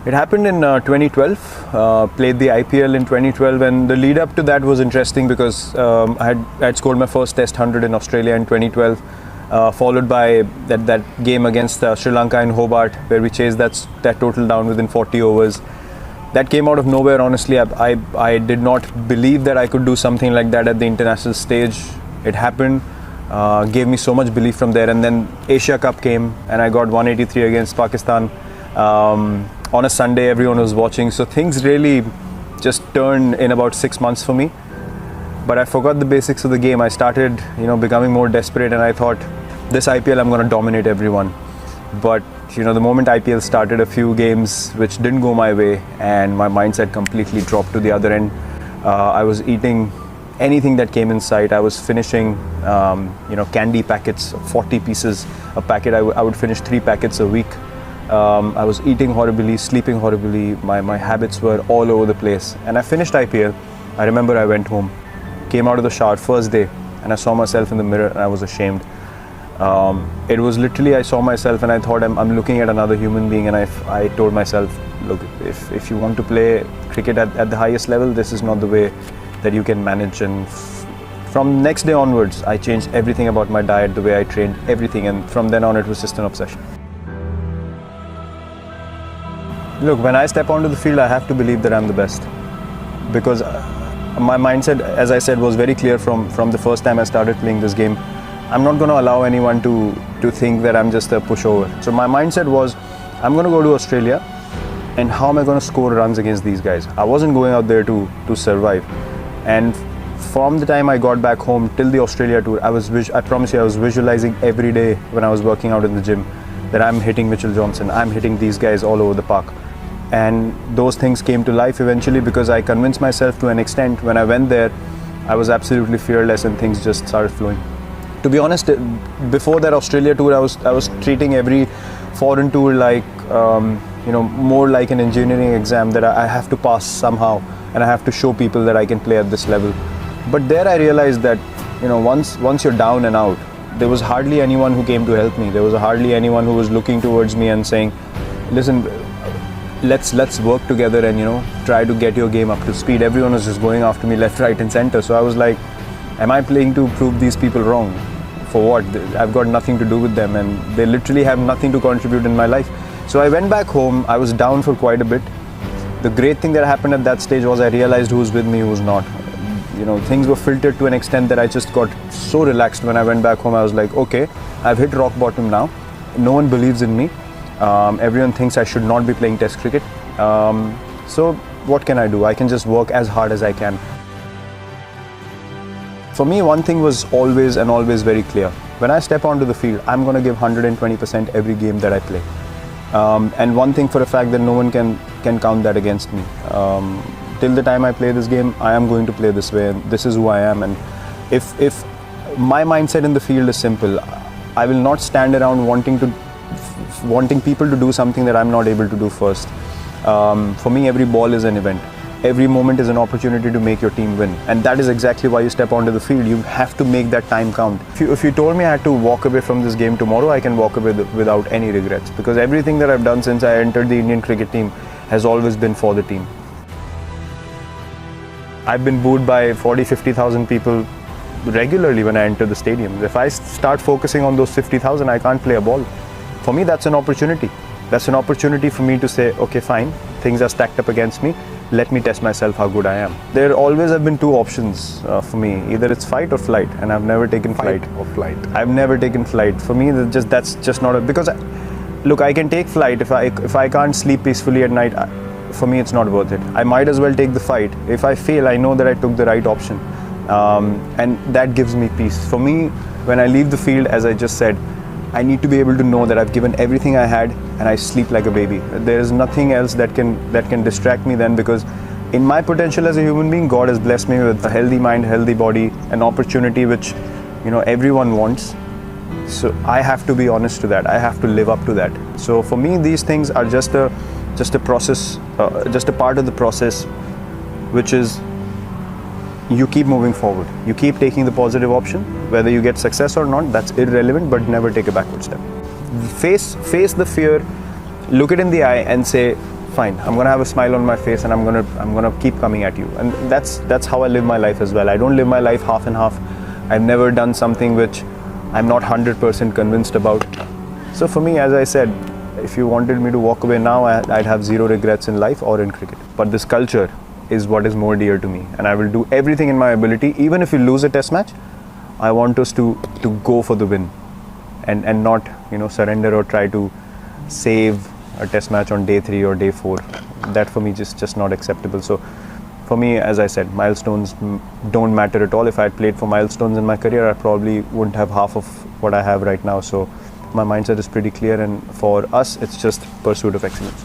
It happened in 2012, played the IPL in 2012, and the lead up to that was interesting because I had scored my first Test 100 in Australia in 2012, followed by that game against Sri Lanka in Hobart, where we chased that total down within 40 overs. That came out of nowhere, honestly. I did not believe that I could do something like that at the international stage. It happened, gave me so much belief from there, and then Asia Cup came and I got 183 against Pakistan. On a Sunday, everyone was watching, so things really just turned in about 6 months for me. But I forgot the basics of the game. I started, becoming more desperate, and I thought, this IPL, I'm going to dominate everyone. But the moment IPL started, a few games which didn't go my way, and my mindset completely dropped to the other end. I was eating anything that came in sight. I was finishing, candy packets, 40 pieces a packet. I would finish 3 packets a week. I was eating horribly, sleeping horribly. My habits were all over the place. And I finished IPL. I remember I went home, came out of the shower first day, and I saw myself in the mirror and I was ashamed. It was literally, I saw myself and I thought I'm looking at another human being, and I told myself, look, if you want to play cricket at the highest level, this is not the way that you can manage. And from next day onwards, I changed everything about my diet, the way I trained, everything. And from then on, it was just an obsession. Look, when I step onto the field, I have to believe that I'm the best, because my mindset, as I said, was very clear from the first time I started playing this game. I'm not going to allow anyone to think that I'm just a pushover. So my mindset was, I'm going to go to Australia, and how am I going to score runs against these guys? I wasn't going out there to survive. And from the time I got back home till the Australia tour, I promise you, I was visualizing every day when I was working out in the gym that I'm hitting Mitchell Johnson, I'm hitting these guys all over the park. And those things came to life eventually, because I convinced myself to an extent. When I went there, I was absolutely fearless and things just started flowing. To be honest, before that Australia tour, I was treating every foreign tour like, more like an engineering exam that I have to pass somehow, and I have to show people that I can play at this level. But there I realized that, once you're down and out, there was hardly anyone who came to help me. There was hardly anyone who was looking towards me and saying, listen, let's work together and try to get your game up to speed. Everyone was just going after me left, right and center. So I was like, am I playing to prove these people wrong? For what? I've got nothing to do with them, and they literally have nothing to contribute in my life. So I went back home. I was down for quite a bit. The great thing that happened at that stage was I realized who's with me, who's not. Things were filtered to an extent that I just got so relaxed. When I went back home, I was like, okay, I've hit rock bottom now. No one believes in me. Everyone thinks I should not be playing Test cricket. So what can I do? I can just work as hard as I can. For me, one thing was always very clear. When I step onto the field, I'm going to give 120% every game that I play. And one thing for a fact, that no one can count that against me. Till the time I play this game, I am going to play this way, and this is who I am. And if my mindset in the field is simple, I will not stand around wanting people to do something that I'm not able to do first. For me, every ball is an event. Every moment is an opportunity to make your team win. And that is exactly why you step onto the field. You have to make that time count. If you told me I had to walk away from this game tomorrow, I can walk away without any regrets, because everything that I've done since I entered the Indian cricket team has always been for the team. I've been booed by 40-50,000 people regularly when I enter the stadium. If I start focusing on those 50,000, I can't play a ball. For me, that's an opportunity. That's an opportunity for me to say, okay, fine, things are stacked up against me. Let me test myself how good I am. There always have been two options for me. Either it's fight or flight, and I've never taken flight. Fight or flight? I've never taken flight. For me, that's just not because look, I can take flight if I can't sleep peacefully at night. For me, it's not worth it. I might as well take the fight. If I fail, I know that I took the right option, and that gives me peace. For me, when I leave the field, as I just said, I need to be able to know that I've given everything I had, and I sleep like a baby. There is nothing else that can distract me then, because in my potential as a human being, God has blessed me with a healthy mind, healthy body, an opportunity which everyone wants. So I have to be honest to that. I have to live up to that. So for me, these things are just a process, just a part of the process, which is you keep moving forward. You keep taking the positive option. Whether you get success or not, that's irrelevant, but never take a backward step. Face the fear, look it in the eye and say, fine. I'm gonna have a smile on my face, and I'm gonna keep coming at you. And that's how I live my life as well. I don't live my life half and half. I've never done something which I'm not 100% convinced about. So for me, as I said, if you wanted me to walk away now, I'd have zero regrets in life or in cricket. But this culture is what is more dear to me, and I will do everything in my ability. Even if we lose a test match, I want us to go for the win, and not surrender or try to save a test match on day 3 or day 4. That for me just not acceptable. So for me, as I said, milestones don't matter at all. If I had played for milestones in my career, I probably wouldn't have half of what I have right now. So my mindset is pretty clear, and for us, it's just pursuit of excellence.